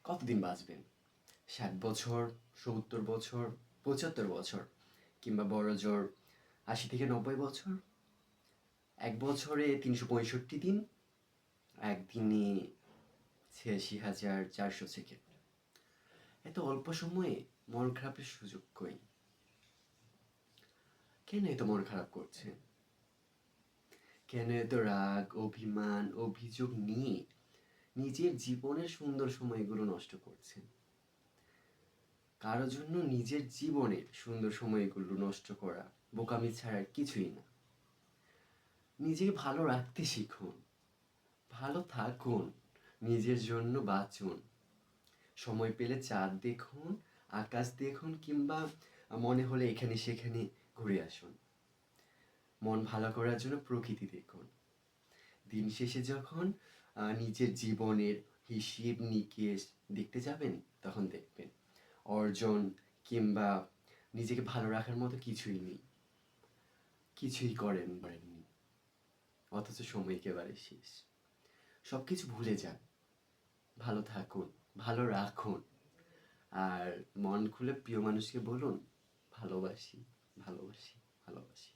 কতদিন বাঁচবেন? ৬০ বছর, ৭০ বছর, ৭৫ বছর, কিংবা বড়জোর ৮০ থেকে ৯০ বছর? ১ বছরে ৩৬৫ দিন, একদিনে ৮৬,৪০০ সেকেন্ড। এত অল্প সময়ে মন খারাপের সুযোগ কই? কেন এত মন খারাপ করছেন? কেন এত রাগ, অভিমান, অভিযোগ নিয়ে নিজের জীবনের সুন্দর সময়গুলো নষ্ট করছেন? কারো জন্য নিজের জীবনের সুন্দর সময়গুলো নষ্ট করা বোকামি ছাড়া আর কিছুই না। নিজেকে ভালো রাখতে শিখুন, ভালো থাকুন, নিজের জন্য বাঁচুন। সময় পেলে চাঁদ দেখুন, আকাশ দেখুন, কিংবা মনে হলে এখানে সেখানে ঘুরে আসুন। মন ভালো করার জন্য প্রকৃতি দেখুন। দিন শেষে যখন নিজের জীবনের হিসেব নিকেশ দেখতে যাবেন, তখন দেখবেন অর্জন কিংবা নিজেকে ভালো রাখার মতো কিছুই নেই, কিছুই করেননি, অথচ সময় একেবারে শেষ। সব কিছু ভুলে যান, ভালো থাকুন, ভালো রাখুন, আর মন খুলে প্রিয় মানুষকে বলুন, ভালোবাসি, ভালোবাসি, ভালোবাসি।